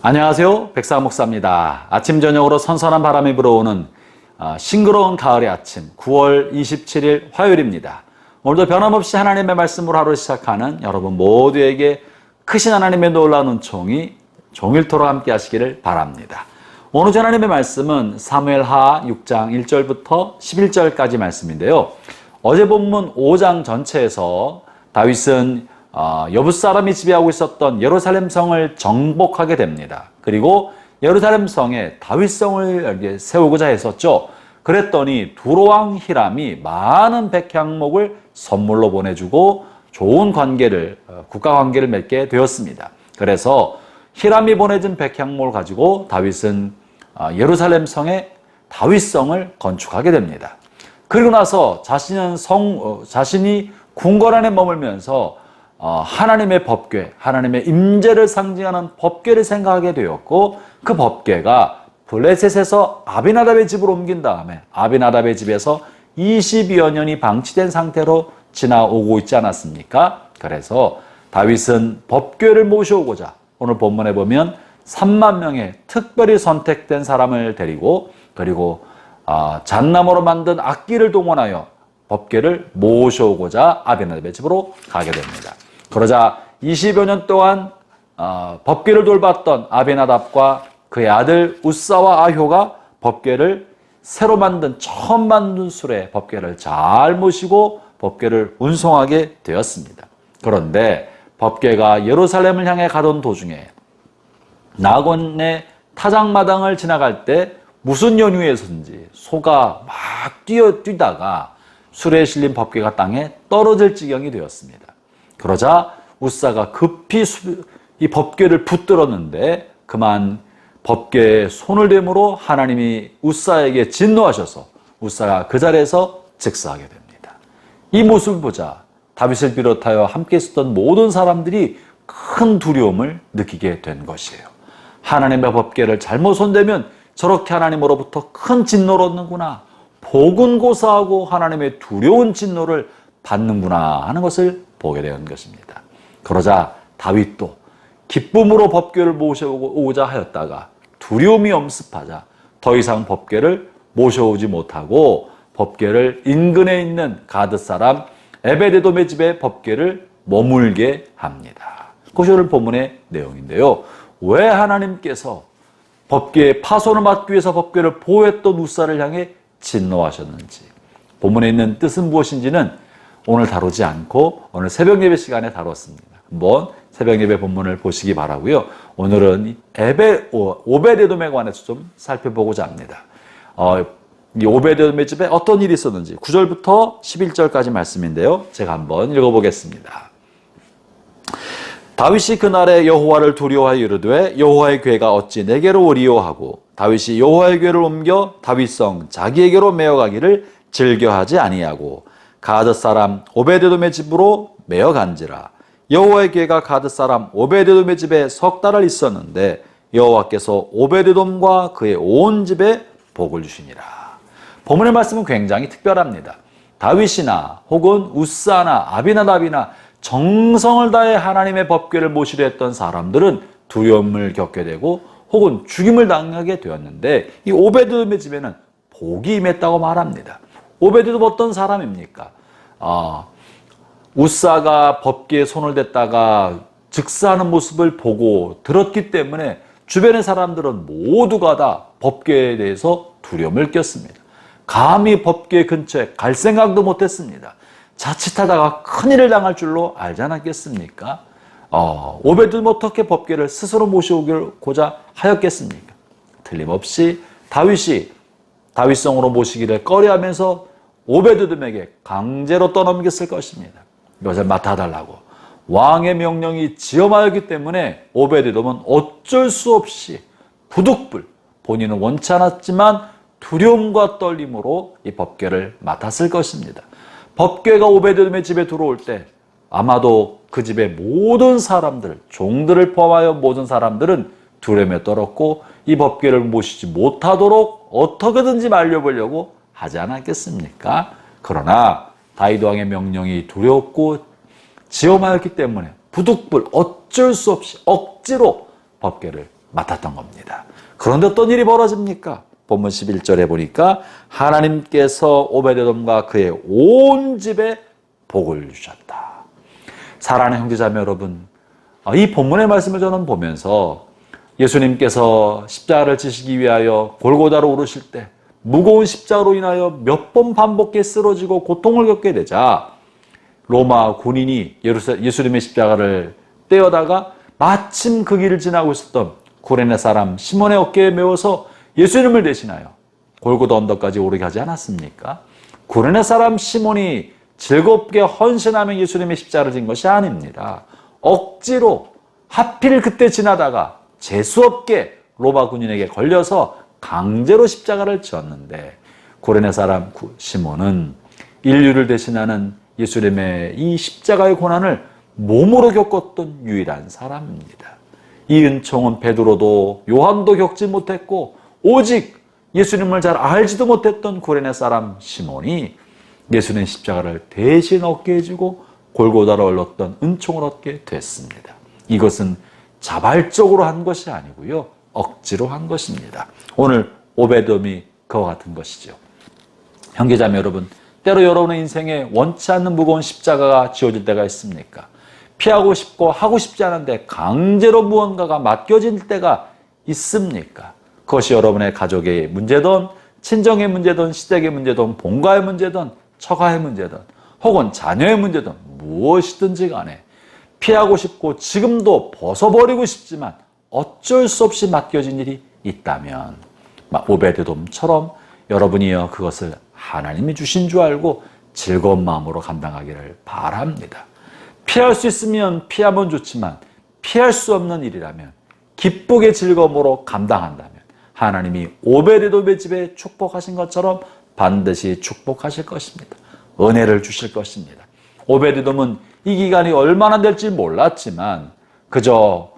안녕하세요. 백사가 목사입니다. 아침 저녁으로 선선한 바람이 불어오는 싱그러운 가을의 아침 9월 27일 화요일입니다. 오늘도 변함없이 하나님의 말씀으로 하루 시작하는 여러분 모두에게 크신 하나님의 놀라운 은총이 종일토록 함께 하시기를 바랍니다. 오늘 하나님의 말씀은 사무엘하 6장 1절부터 11절까지 말씀인데요. 어제 본문 5장 전체에서 다윗은 여부 사람이 지배하고 있었던 예루살렘 성을 정복하게 됩니다. 그리고 예루살렘 성에 다윗성을 세우고자 했었죠. 그랬더니 두로왕 히람이 많은 백향목을 선물로 보내주고 좋은 관계를 국가 관계를 맺게 되었습니다. 그래서 히람이 보내준 백향목을 가지고 다윗은 예루살렘 성에 다윗성을 건축하게 됩니다. 그리고 나서 자신이 궁궐 안에 머물면서 하나님의 법궤, 하나님의 임재를 상징하는 법궤를 생각하게 되었고, 그 법궤가 블레셋에서 아비나답의 집으로 옮긴 다음에 아비나답의 집에서 20여 년이 방치된 상태로 지나오고 있지 않았습니까? 그래서 다윗은 법궤를 모셔오고자 오늘 본문에 보면 3만 명의 특별히 선택된 사람을 데리고, 그리고 잣나무로 만든 악기를 동원하여 법궤를 모셔오고자 아비나답의 집으로 가게 됩니다. 그러자 20여 년 동안 법궤를 돌봤던 아비나답과 그의 아들 우사와 아효가 법궤를 새로 만든 처음 만든 술의 법궤를 잘 모시고 법궤를 운송하게 되었습니다. 그런데 법궤가 예루살렘을 향해 가던 도중에 나곤의 타작마당을 지나갈 때 무슨 연유에서인지 소가 막 뛰다가 술에 실린 법궤가 땅에 떨어질 지경이 되었습니다. 그러자 우사가 급히 이 법궤를 붙들었는데 그만 법궤에 손을 대므로 하나님이 우사에게 진노하셔서 우사가 그 자리에서 즉사하게 됩니다. 이 모습을 보자 다윗을 비롯하여 함께 있었던 모든 사람들이 큰 두려움을 느끼게 된 것이에요. 하나님의 법궤를 잘못 손대면 저렇게 하나님으로부터 큰 진노를 얻는구나, 보근고사하고 하나님의 두려운 진노를 받는구나 하는 것을 보게 되는 것입니다. 그러자 다윗도 기쁨으로 법궤를 모셔오고자 하였다가 두려움이 엄습하자 더 이상 법궤를 모셔오지 못하고 법궤를 인근에 있는 가드 사람 에베데돔의 집에 법궤를 머물게 합니다. 그것이 오늘 본문의 내용인데요. 왜 하나님께서 법궤의 파손을 막기 위해서 법궤를 보호했던 우사를 향해 진노하셨는지, 본문에 있는 뜻은 무엇인지는 오늘 다루지 않고 오늘 새벽 예배 시간에 다뤘습니다. 한번 새벽 예배 본문을 보시기 바라고요. 오늘은 오베데돔에 관해서 좀 살펴보고자 합니다. 이 오베데돔의 집에 어떤 일이 있었는지 9절부터 11절까지 말씀인데요. 제가 한번 읽어보겠습니다. 다윗이 그날에 여호와를 두려워하여 이르되 여호와의 궤가 어찌 내게로 오리요 하고 다윗이 여호와의 궤를 옮겨 다윗성 자기에게로 메어가기를 즐겨하지 아니하고 가드 사람 오베데돔의 집으로 메어간지라. 여호와의 궤가 가드 사람 오베데돔의 집에 석 달을 있었는데 여호와께서 오베데돔과 그의 온 집에 복을 주시니라. 본문의 말씀은 굉장히 특별합니다. 다윗이나 혹은 우사나 아비나답이나 정성을 다해 하나님의 법궤를 모시려 했던 사람들은 두려움을 겪게 되고 혹은 죽임을 당하게 되었는데 이 오베데돔의 집에는 복이 임했다고 말합니다. 오베데돔 어떤 사람입니까? 우사가 법궤에 손을 댔다가 즉사하는 모습을 보고 들었기 때문에 주변의 사람들은 모두가 다 법궤에 대해서 두려움을 꼈습니다. 감히 법궤 근처에 갈 생각도 못했습니다. 자칫하다가 큰일을 당할 줄로 알지 않았겠습니까? 오베데돔 어떻게 법궤를 스스로 모셔오고자 하였겠습니까? 틀림없이 다윗이 다윗성으로 모시기를 꺼려하면서 오베데돔에게 강제로 떠넘겼을 것입니다. 이것을 맡아달라고. 왕의 명령이 지엄하였기 때문에 오베데돔은 어쩔 수 없이 부득불, 본인은 원치 않았지만 두려움과 떨림으로 이 법궤를 맡았을 것입니다. 법궤가 오베데돔의 집에 들어올 때 아마도 그 집의 모든 사람들, 종들을 포함하여 모든 사람들은 두려움에 떨었고 이 법궤를 모시지 못하도록 어떻게든지 말려보려고 하지 않았겠습니까? 그러나 다윗 왕의 명령이 두려웠고 지엄하였기 때문에 부득불 어쩔 수 없이 억지로 법궤를 맡았던 겁니다. 그런데 어떤 일이 벌어집니까? 본문 11절에 보니까 하나님께서 오베데돔과 그의 온 집에 복을 주셨다. 사랑하는 형제자매 여러분, 이 본문의 말씀을 저는 보면서 예수님께서 십자가를 지시기 위하여 골고다로 오르실 때 무거운 십자가로 인하여 몇 번 반복해 쓰러지고 고통을 겪게 되자 로마 군인이 예수님의 십자가를 떼어다가 마침 그 길을 지나고 있었던 구레네 사람 시몬의 어깨에 메워서 예수님을 대신하여 골고다 언덕까지 오르게 하지 않았습니까? 구레네 사람 시몬이 즐겁게 헌신하며 예수님의 십자가를 진 것이 아닙니다. 억지로 하필 그때 지나다가 재수없게 로마 군인에게 걸려서 강제로 십자가를 지었는데 구레네 사람 시몬은 인류를 대신하는 예수님의 이 십자가의 고난을 몸으로 겪었던 유일한 사람입니다. 이 은총은 베드로도 요한도 겪지 못했고 오직 예수님을 잘 알지도 못했던 구레네 사람 시몬이 예수님 십자가를 대신 얻게 해주고 골고다로 올랐던 은총을 얻게 됐습니다. 이것은 자발적으로 한 것이 아니고요. 억지로 한 것입니다. 오늘 오베돔이 그와 같은 것이죠. 형제자매 여러분, 때로 여러분의 인생에 원치 않는 무거운 십자가가 지어질 때가 있습니까? 피하고 싶고 하고 싶지 않은데 강제로 무언가가 맡겨질 때가 있습니까? 그것이 여러분의 가족의 문제든 친정의 문제든 시댁의 문제든 본가의 문제든 처가의 문제든 혹은 자녀의 문제든 무엇이든지 간에 피하고 싶고 지금도 벗어버리고 싶지만 어쩔 수 없이 맡겨진 일이 있다면 오베데돔처럼 여러분이요 그것을 하나님이 주신 줄 알고 즐거운 마음으로 감당하기를 바랍니다. 피할 수 있으면 피하면 좋지만 피할 수 없는 일이라면 기쁘게 즐거움으로 감당한다면 하나님이 오베데돔의 집에 축복하신 것처럼 반드시 축복하실 것입니다. 은혜를 주실 것입니다. 오베데돔은 이 기간이 얼마나 될지 몰랐지만 그저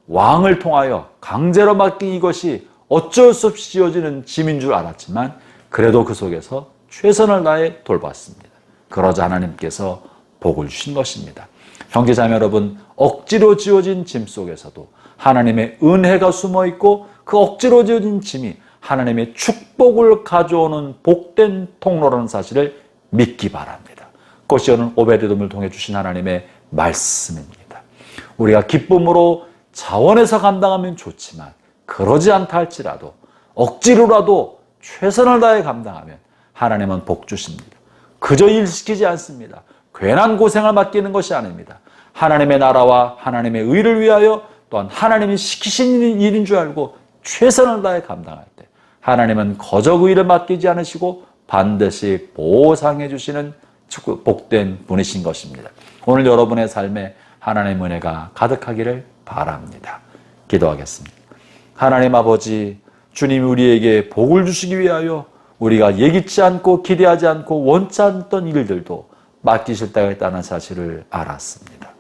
왕을 통하여 강제로 맡긴 이것이 어쩔 수 없이 지어지는 짐인 줄 알았지만 그래도 그 속에서 최선을 다해 돌봤습니다. 그러자 하나님께서 복을 주신 것입니다. 형제자매 여러분, 억지로 지어진 짐 속에서도 하나님의 은혜가 숨어있고 그 억지로 지어진 짐이 하나님의 축복을 가져오는 복된 통로라는 사실을 믿기 바랍니다. 그것이 오늘 오베데돔을 통해 주신 하나님의 말씀입니다. 우리가 기쁨으로 자원해서 감당하면 좋지만 그러지 않다 할지라도 억지로라도 최선을 다해 감당하면 하나님은 복 주십니다. 그저 일시키지 않습니다. 괜한 고생을 맡기는 것이 아닙니다. 하나님의 나라와 하나님의 의를 위하여 또한 하나님이 시키신 일인 줄 알고 최선을 다해 감당할 때 하나님은 거저 그 일을 맡기지 않으시고 반드시 보상해 주시는 복된 분이신 것입니다. 오늘 여러분의 삶에 하나님의 은혜가 가득하기를 바랍니다. 기도하겠습니다. 하나님 아버지, 주님이 우리에게 복을 주시기 위하여 우리가 예기치 않고 기대하지 않고 원치 않던 일들도 맡기실 때가 있다는 사실을 알았습니다.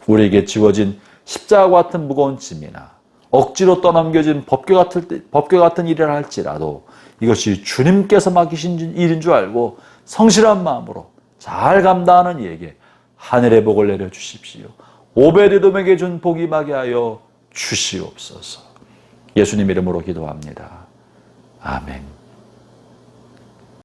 우리에게 지워진 십자가와 같은 무거운 짐이나 억지로 떠넘겨진 법궤 같은 일이라 할지라도 이것이 주님께서 맡기신 일인 줄 알고 성실한 마음으로 잘 감당하는 이에게 하늘의 복을 내려주십시오. 오베데돔에게 준 복이 임하게 하여 주시옵소서. 예수님 이름으로 기도합니다. 아멘.